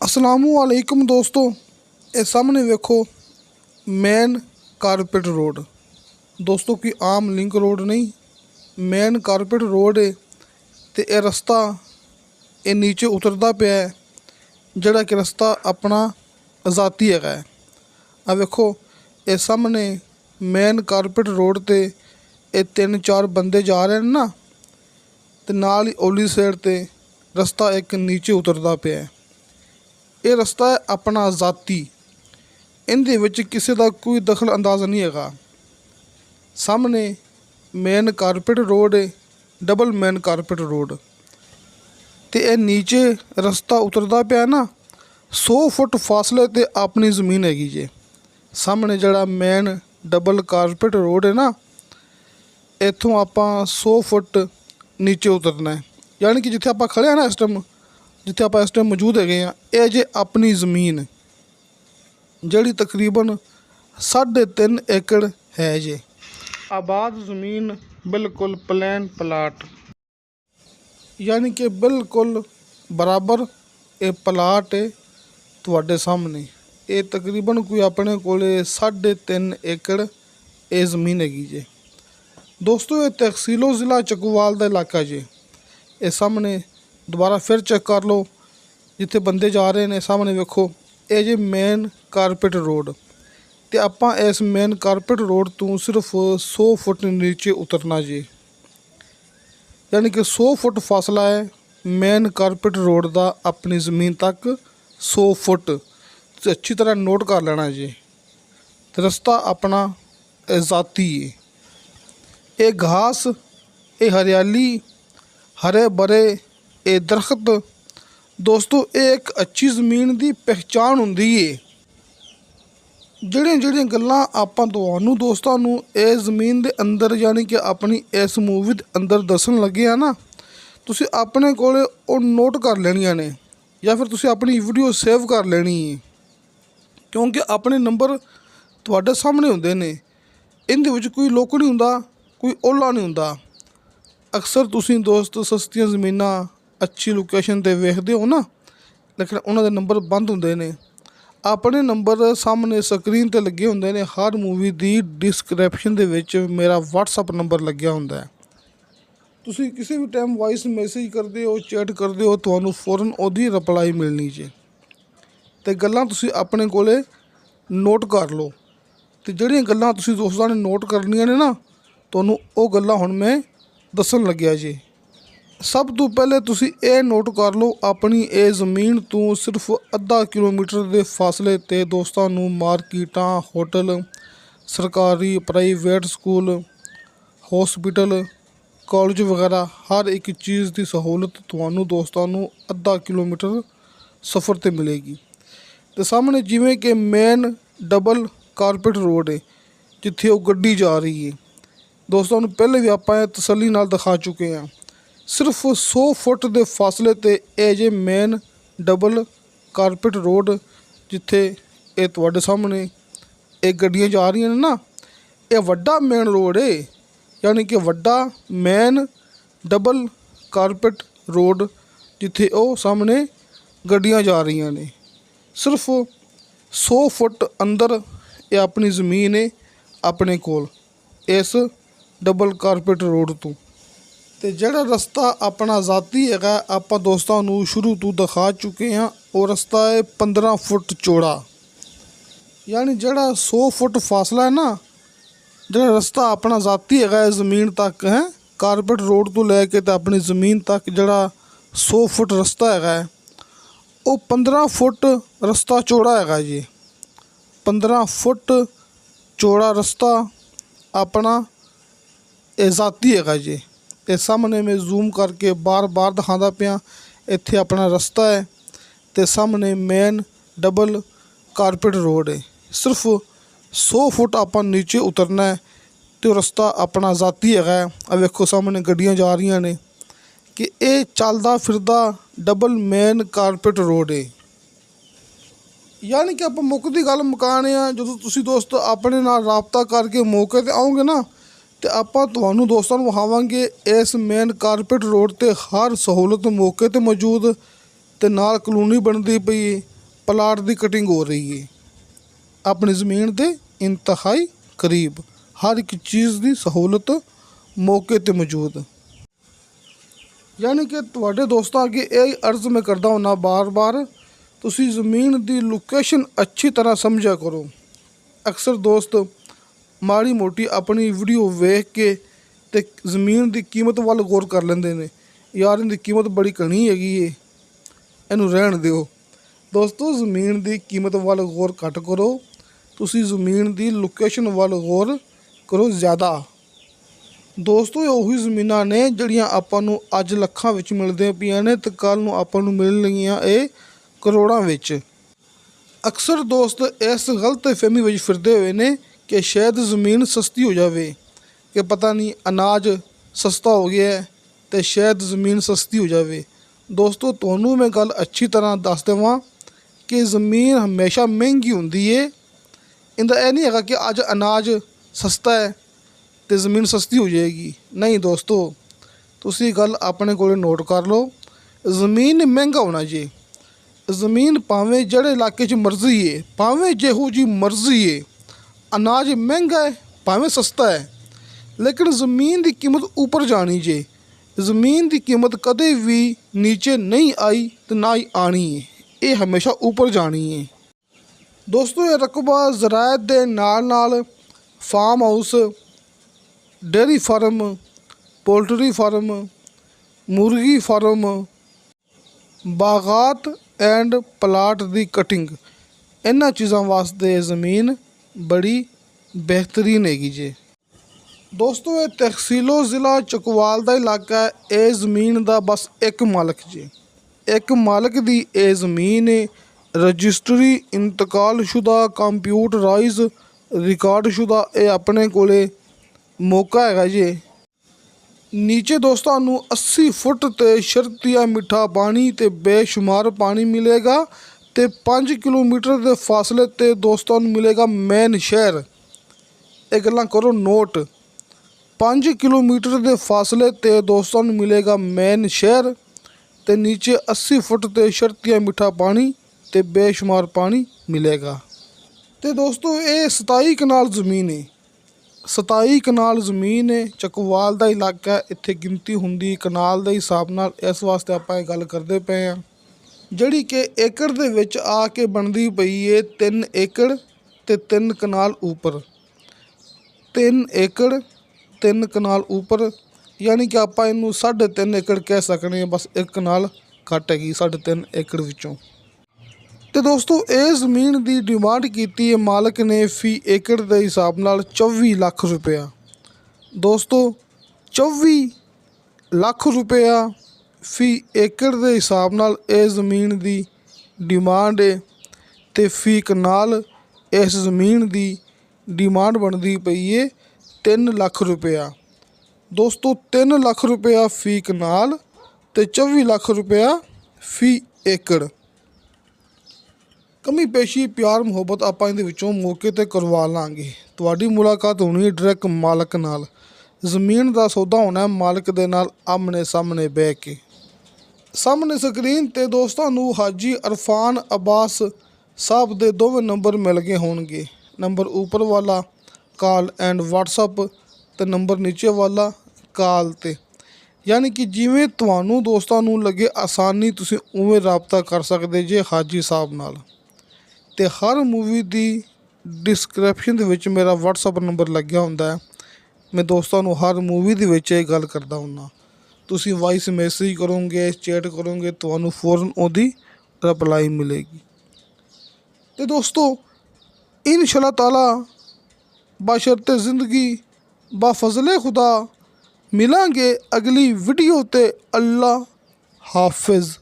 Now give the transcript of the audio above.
असलामुअलैकुम दोस्तों, ये सामने वेखो मेन कारपेट रोड। दोस्तों कोई आम लिंक रोड नहीं, मेन कारपेट रोड है। तो यह रस्ता ये नीचे उतरता पिया है, जड़ा कि रस्ता अपना आज़ादी है। आ वेखो ये सामने मेन कारपेट रोड ते ये 3-4 बंदे जा रहे हैं ना, तो नाल ही ओली साइड ते रस्ता एक नीचे उतरता पिया है। ये रस्ता है अपना ज़ाती, इहदे विच किसी का कोई दखल अंदाज़ नहीं है। सामने मेन कारपेट रोड है, डबल मेन कारपेट रोड, तो यह नीचे रस्ता उतरता पिया ना 100 फुट फासले ते अपनी ज़मीन हैगी जे। सामने जड़ा मेन डबल कारपेट रोड है ना, इत्थों आपां 100 फुट नीचे उतरना है। यानी कि जिथे आपां खड़े हैं ना, जिथे आप इस टाइम मौजूद है, ये जे अपनी ज़मीन जड़ी तकरीबन 3.5 एकड़ है जे। आबाद ज़मीन, बिल्कुल प्लेन प्लाट, यानी कि बिल्कुल बराबर ये प्लाट है तुहाडे सामने। ये तकरीबन कोई अपने कोले 3.5 एकड़ ये ज़मीन हैगी जे। दोस्तों ये तहसीलो ज़िला चकवाल का इलाका जे। ये सामने दोबारा फिर चेक कर लो, जिथे बंदे जा रहे हैं सामने वेखो ये जे मेन कारपेट रोड। तो आपां इस मेन कारपेट रोड तो सिर्फ 100 फुट नीचे उतरना जी, यानी कि 100 फुट फासला है मेन कारपेट रोड का अपनी ज़मीन तक। 100 फुट तो अच्छी तरह नोट कर लेना जी। तो रस्ता अपना ज़ाती है। ये घास, ये हरियाली, हरे भरे ये दरख्त, दोस्तों ये एक अच्छी ज़मीन की पहचान होंदी है। ਜਿਹੜੀਆਂ ਗੱਲਾਂ ਆਪਾਂ ਤੁਹਾਨੂੰ ਦੋਸਤਾਂ ਨੂੰ ਇਹ ਜ਼ਮੀਨ ਦੇ ਅੰਦਰ ਯਾਨੀ ਕਿ ਆਪਣੀ ਇਸ ਮੂਵੀ ਦੇ ਅੰਦਰ ਦੱਸਣ ਲੱਗੇ ਆ ਨਾ, ਤੁਸੀਂ ਆਪਣੇ ਕੋਲ ਉਹ ਨੋਟ ਕਰ ਲੈਣੀਆਂ ਨੇ, ਜਾਂ ਫਿਰ ਤੁਸੀਂ ਆਪਣੀ ਵੀਡੀਓ ਸੇਵ ਕਰ ਲੈਣੀ ਹੈ, ਕਿਉਂਕਿ ਆਪਣੇ ਨੰਬਰ ਤੁਹਾਡੇ ਸਾਹਮਣੇ ਹੁੰਦੇ ਨੇ। ਇਹਦੇ ਵਿੱਚ ਕੋਈ ਲੋਕ ਨਹੀਂ ਹੁੰਦਾ, ਕੋਈ ਓਲਾ ਨਹੀਂ ਹੁੰਦਾ। ਅਕਸਰ ਤੁਸੀਂ ਦੋਸਤ ਸਸਤੀਆਂ ਜ਼ਮੀਨਾਂ अच्छी लोकेशन ते वेखदे हो ना, लेकिन उन्होंने नंबर बंद होंगे ने। अपने नंबर सामने स्क्रीन ते लगे होंगे ने। हर मूवी की डिस्क्रिप्शन दे विच मेरा WhatsApp नंबर लग्या होंदा है। तुसी किसी भी टाइम वॉइस मैसेज करते हो, चैट करते हो, तुहानू फौरन ओदी रिप्लाई मिलनी जे। ते गल्लां तुसी अपने कोले नोट कर लो। ते जिहड़ियां गल्लां तुसी दोस्तां ने नोट करनियां ने ना, तुहानू ओ गल्लां हुण मैं दस्सण लग्या जी। सब तो पहले तुसी ये नोट कर लो, अपनी ये ज़मीन तो सिर्फ अद्धा किलोमीटर के फासले ते दोस्तों नू मार्केटां, होटल, सरकारी प्राइवेट स्कूल, हॉस्पिटल, कॉलेज वगैरह हर एक चीज़ की सहूलत तुहानू दोस्तों नू अद्धा किलोमीटर सफ़र ते मिलेगी। तो सामने जिवें कि मेन डबल कारपेट रोड है, जिथे वो गड्डी जा रही है। दोस्तों नू पहले भी आपां तसल्ली नाल दिखा चुके हैं। सिर्फ 100 फुट के फासले ते ये जे मेन डबल कारपेट रोड, जिथे ये तुहाडे सामने एक गड्डियां जा रही हैं ना, ये वड्डा मेन रोड है, यानी कि वड्डा मेन डबल कारपेट रोड, जिथे वो सामने गड्डियां जा रही ने। सिर्फ 100 फुट अंदर ये अपनी ज़मीन है अपने कोल इस डबल कारपेट रोड तो। तो जिहड़ा रस्ता अपना ज़ाती है आपां दोस्तों नू शुरू तो दिखा चुके हैं। वो रस्ता है 15 फुट चौड़ा, यानी जिहड़ा 100 फुट फासला है ना, जिहड़ा रस्ता अपना ज़ाती है ज़मीन तक है, कारपेट रोड तो लैके तो अपनी ज़मीन तक जिहड़ा 100 फुट रस्ता है वो 15 फुट रस्ता चौड़ा है जी। 15 फुट चौड़ा रस्ता अपना ज़ाती है जी। ते सामने मैं जूम करके बार बार दिखाता पिया, इत्थे अपना रस्ता है, ते सामने मेन डबल कारपेट रोड है। सिर्फ 100 फुट आपां नीचे उतरना है, तो रस्ता अपना ज़ाती है। अब वेखो सामने गड्डियां जा रही ने, कि ये चलदा फिरदा डबल मेन कारपेट रोड है। यानी कि आप मुक्कदी गल मुकाने आ, जो तुसी दोस्त अपने नाल राबता करके मौके ते आओगे ना, तो आपां तुहानू दोस्तों नू विखावांगे इस मेन कारपेट रोड ते हर सहूलत मौके ते मौजूद, ते नाल कलोनी बनती पई है। ਪਲਾਟ ਦੀ ਕਟਿੰਗ ਹੋ ਰਹੀ ਹੈ। ਆਪਣੀ ਜ਼ਮੀਨ ਦੇ ਇੰਤਹਾਈ ਕਰੀਬ, ਹਰ ਇੱਕ ਚੀਜ਼ ਦੀ ਸਹੂਲਤ ਮੌਕੇ 'ਤੇ ਮੌਜੂਦ। ਯਾਨੀ ਕਿ ਤੁਹਾਡੇ ਦੋਸਤਾਂ ਅੱਗੇ ਇਹ ਅਰਜ਼ ਮੈਂ ਕਰਦਾ ਹੁੰਦਾ ਬਾਰ-ਬਾਰ, ਤੁਸੀਂ ਜ਼ਮੀਨ ਦੀ ਲੋਕੇਸ਼ਨ ਅੱਛੀ ਤਰ੍ਹਾਂ ਸਮਝਿਆ ਕਰੋ। ਅਕਸਰ ਦੋਸਤ ਮਾੜੀ ਮੋਟੀ ਆਪਣੀ ਵੀਡੀਓ ਵੇਖ ਕੇ ਤੇ ਜ਼ਮੀਨ ਦੀ ਕੀਮਤ ਵੱਲ ਗੌਰ ਕਰ ਲੈਂਦੇ ਨੇ, ਯਾਰ ਇਹਦੀ ਕੀਮਤ ਬੜੀ ਘਣੀ ਹੈਗੀ ਏ, ਇਹਨੂੰ ਰਹਿਣ ਦਿਓ। ਦੋਸਤੋ, ਜ਼ਮੀਨ ਦੀ ਕੀਮਤ ਵੱਲ ਗੌਰ ਘੱਟ ਕਰੋ, ਤੁਸੀਂ ਜ਼ਮੀਨ ਦੀ ਲੋਕੇਸ਼ਨ ਵੱਲ ਗੌਰ ਕਰੋ ਜ਼ਿਆਦਾ। ਦੋਸਤੋ, ਇਹ ਉਹੀ ਜ਼ਮੀਨਾਂ ਨੇ ਜਿਹੜੀਆਂ ਆਪਾਂ ਨੂੰ ਅੱਜ ਲੱਖਾਂ ਵਿੱਚ ਮਿਲਦੀਆਂ ਪਈਆਂ ਨੇ ਤੇ ਕੱਲ੍ਹ ਨੂੰ ਆਪਾਂ ਨੂੰ ਮਿਲਣਗੀਆਂ ਇਹ ਕਰੋੜਾਂ ਵਿੱਚ। ਅਕਸਰ ਦੋਸਤ ਇਸ ਗਲਤ ਫਹਿਮੀ ਵਿੱਚ ਫਿਰਦੇ ਹੋਏ ਨੇ ਕਿ ਸ਼ਾਇਦ ਜ਼ਮੀਨ ਸਸਤੀ ਹੋ ਜਾਵੇ, ਕਿ ਪਤਾ ਨਹੀਂ ਅਨਾਜ ਸਸਤਾ ਹੋ ਗਿਆ ਹੈ ਅਤੇ ਸ਼ਾਇਦ ਜ਼ਮੀਨ ਸਸਤੀ ਹੋ ਜਾਵੇ। ਦੋਸਤੋ, ਤੁਹਾਨੂੰ ਮੈਂ ਗੱਲ ਅੱਛੀ ਤਰ੍ਹਾਂ ਦੱਸ ਦੇਵਾਂ ਕਿ ਜ਼ਮੀਨ ਹਮੇਸ਼ਾ ਮਹਿੰਗੀ ਹੁੰਦੀ ਏ। ਇਹਦਾ ਇਹ ਨਹੀਂ ਹੈਗਾ ਕਿ ਅੱਜ ਅਨਾਜ ਸਸਤਾ ਹੈ ਅਤੇ ਜ਼ਮੀਨ ਸਸਤੀ ਹੋ ਜਾਏਗੀ। ਨਹੀਂ ਦੋਸਤੋ, ਤੁਸੀਂ ਗੱਲ ਆਪਣੇ ਕੋਲ ਨੋਟ ਕਰ ਲਓ। ਜ਼ਮੀਨ ਮਹਿੰਗਾ ਹੋਣਾ ਜੀ। ਜ਼ਮੀਨ ਭਾਵੇਂ ਜਿਹੜੇ ਇਲਾਕੇ 'ਚ ਮਰਜ਼ੀ ਹੈ, ਭਾਵੇਂ ਜਿਹੋ ਜਿਹੀ ਮਰਜ਼ੀ ਹੈ, ਅਨਾਜ ਮਹਿੰਗਾ ਹੈ ਭਾਵੇਂ ਸਸਤਾ ਹੈ, ਲੇਕਿਨ ਜ਼ਮੀਨ ਦੀ ਕੀਮਤ ਉੱਪਰ ਜਾਣੀ ਜੇ। ਜ਼ਮੀਨ ਦੀ ਕੀਮਤ ਕਦੇ ਵੀ ਨੀਚੇ ਨਹੀਂ ਆਈ ਅਤੇ ਨਾ ਹੀ ਆਣੀ ਹੈ, ਇਹ ਹਮੇਸ਼ਾ ਉੱਪਰ ਜਾਣੀ ਹੈ। ਦੋਸਤੋ, ਇਹ ਰਕਬਾ ਜ਼ਰਾਇਤ ਦੇ ਨਾਲ ਨਾਲ farm house, dairy farm, poultry farm, ਮੁਰਗੀ ਫਾਰਮ, ਬਾਗਾਤ ਐਂਡ ਪਲਾਟ ਦੀ ਕਟਿੰਗ, ਇਹਨਾਂ ਚੀਜ਼ਾਂ ਵਾਸਤੇ ਜ਼ਮੀਨ ਬੜੀ ਬਿਹਤਰੀਨ ਹੈਗੀ ਜੇ। ਦੋਸਤੋ, ਇਹ ਤਹਿਸੀਲੋ ਜ਼ਿਲ੍ਹਾ ਚਕਵਾਲ ਦਾ ਇਲਾਕਾ ਹੈ। ਇਹ ਜ਼ਮੀਨ ਦਾ ਬਸ ਇੱਕ ਮਾਲਕ ਜੇ, ਇੱਕ ਮਾਲਕ ਦੀ ਇਹ ਜ਼ਮੀਨ ਹੈ। ਰਜਿਸਟਰੀ ਇੰਤਕਾਲਸ਼ੁਦਾ, ਕੰਪਿਊਟਰਾਈਜ਼, ਰਿਕਾਰਡਸ਼ੁਦਾ ਇਹ ਆਪਣੇ ਕੋਲੇ ਮੌਕਾ ਹੈਗਾ ਜੇ। ਨੀਚੇ ਦੋਸਤਾਂ ਨੂੰ 80 ਫੁੱਟ 'ਤੇ ਸ਼ਰਤੀਆ ਮਿੱਠਾ ਪਾਣੀ ਅਤੇ ਬੇਸ਼ੁਮਾਰ ਪਾਣੀ ਮਿਲੇਗਾ ਅਤੇ 5 ਕਿਲੋਮੀਟਰ ਦੇ ਫਾਸਲੇ 'ਤੇ ਦੋਸਤਾਂ ਨੂੰ ਮਿਲੇਗਾ ਮੇਨ ਸ਼ਹਿਰ। ਇਹ ਗੱਲਾਂ ਕਰੋ ਨੋਟ, 5 ਕਿਲੋਮੀਟਰ ਦੇ ਫਾਸਲੇ 'ਤੇ ਦੋਸਤਾਂ ਨੂੰ ਮਿਲੇਗਾ ਮੇਨ ਸ਼ਹਿਰ ਅਤੇ ਨੀਚੇ 80 ਫੁੱਟ 'ਤੇ ਸ਼ਰਤੀਆ ਮਿੱਠਾ ਪਾਣੀ ਅਤੇ ਬੇਸ਼ੁਮਾਰ ਪਾਣੀ ਮਿਲੇਗਾ। ਅਤੇ ਦੋਸਤੋ, ਇਹ 27 ਕਨਾਲ ਜ਼ਮੀਨ ਹੈ। 27 ਕਨਾਲ ਜ਼ਮੀਨ ਹੈ। ਚਕਵਾਲ ਦਾ ਇਲਾਕਾ, ਇੱਥੇ ਗਿਣਤੀ ਹੁੰਦੀ ਕਨਾਲ ਦੇ ਹਿਸਾਬ ਨਾਲ, ਇਸ ਵਾਸਤੇ ਆਪਾਂ ਇਹ ਗੱਲ ਕਰਦੇ ਪਏ ਹਾਂ, ਜਿਹੜੀ ਕਿ ਏਕੜ ਦੇ ਵਿੱਚ ਆ ਕੇ ਬਣਦੀ ਪਈ ਹੈ 3 ਏਕੜ ਅਤੇ 3 ਕਨਾਲ ਉੱਪਰ। 3 ਏਕੜ 3 ਕਨਾਲ ਉੱਪਰ, ਯਾਨੀ ਕਿ ਆਪਾਂ ਇਹਨੂੰ 3.5 ਏਕੜ ਕਹਿ ਸਕਦੇ ਹਾਂ। ਬਸ ਇੱਕ ਕਨਾਲ ਘੱਟ ਹੈਗੀ 3.5 ਏਕੜ ਵਿੱਚੋਂ। ਅਤੇ ਦੋਸਤੋ, ਇਹ ਜ਼ਮੀਨ ਦੀ ਡਿਮਾਂਡ ਕੀਤੀ ਹੈ ਮਾਲਕ ਨੇ ਫੀ ਏਕੜ ਦੇ ਹਿਸਾਬ ਨਾਲ 24 ਲੱਖ ਰੁਪਇਆ। ਦੋਸਤੋ, 24 ਲੱਖ ਰੁਪਇਆ ਫੀ ਏਕੜ ਦੇ ਹਿਸਾਬ ਨਾਲ ਇਹ ਜ਼ਮੀਨ ਦੀ ਡਿਮਾਂਡ ਹੈ ਅਤੇ ਫੀ ਕਨਾਲ ਇਸ ਜ਼ਮੀਨ ਦੀ ਡਿਮਾਂਡ ਬਣਦੀ ਪਈ ਹੈ 3 ਲੱਖ ਰੁਪਇਆ। ਦੋਸਤੋ, 3 ਲੱਖ ਰੁਪਇਆ ਫੀ ਕਨਾਲ ਅਤੇ 24 ਲੱਖ ਰੁਪਇਆ ਫੀ ਏਕੜ। ਕਮੀ ਪੇਸ਼ੀ, ਪਿਆਰ ਮੁਹੱਬਤ ਆਪਾਂ ਇਹਦੇ ਵਿੱਚੋਂ ਮੌਕੇ 'ਤੇ ਕਰਵਾ ਲਾਂਗੇ। ਤੁਹਾਡੀ ਮੁਲਾਕਾਤ ਹੋਣੀ ਹੈ ਡਾਇਰੈਕਟ ਮਾਲਕ ਨਾਲ। ਜ਼ਮੀਨ ਦਾ ਸੌਦਾ ਹੋਣਾ ਮਾਲਕ ਦੇ ਨਾਲ ਆਮਣੇ ਸਾਹਮਣੇ ਬਹਿ ਕੇ। ਸਾਹਮਣੇ ਸਕਰੀਨ 'ਤੇ ਦੋਸਤਾਂ ਨੂੰ ਹਾਜੀ ਅਰਫਾਨ ਅਬਾਸ ਸਾਹਿਬ ਦੇ ਦੋਵੇਂ ਨੰਬਰ ਮਿਲ ਗਏ ਹੋਣਗੇ। ਨੰਬਰ ਉੱਪਰ ਵਾਲਾ ਕਾਲ ਐਂਡ ਵਟਸਅਪ ਅਤੇ ਨੰਬਰ ਨੀਚੇ ਵਾਲਾ ਕਾਲ 'ਤੇ, ਯਾਨੀ ਕਿ ਜਿਵੇਂ ਤੁਹਾਨੂੰ ਦੋਸਤਾਂ ਨੂੰ ਲੱਗੇ ਆਸਾਨੀ, ਤੁਸੀਂ ਉਵੇਂ ਰਾਬਤਾ ਕਰ ਸਕਦੇ ਜੇ ਹਾਜੀ ਸਾਹਿਬ ਨਾਲ। ਅਤੇ ਹਰ ਮੂਵੀ ਦੀ ਡਿਸਕ੍ਰਿਪਸ਼ਨ ਦੇ ਵਿੱਚ ਮੇਰਾ ਵਟਸਅਪ ਨੰਬਰ ਲੱਗਿਆ ਹੁੰਦਾ ਹੈ। ਮੈਂ ਦੋਸਤਾਂ ਨੂੰ ਹਰ ਮੂਵੀ ਦੇ ਵਿੱਚ ਇਹ ਗੱਲ ਕਰਦਾ ਹੁੰਦਾ, ਤੁਸੀਂ ਵਾਇਸ ਮੈਸੇਜ ਕਰੋਗੇ, ਚੈਟ ਕਰੋਗੇ, ਤੁਹਾਨੂੰ ਫੌਰਨ ਉਹਦੀ ਰਿਪਲਾਈ ਮਿਲੇਗੀ। ਅਤੇ ਦੋਸਤੋ, ਇਨਸ਼ਾ ਤਾਲਾ ਬਸ਼ਰਤੇ ਜ਼ਿੰਦਗੀ ਬਫਜ਼ਲੇ ਖੁਦਾ ਮਿਲਾਂਗੇ ਅਗਲੀ ਵੀਡੀਓ 'ਤੇ। ਅੱਲਾ ਹਾਫਿਜ਼।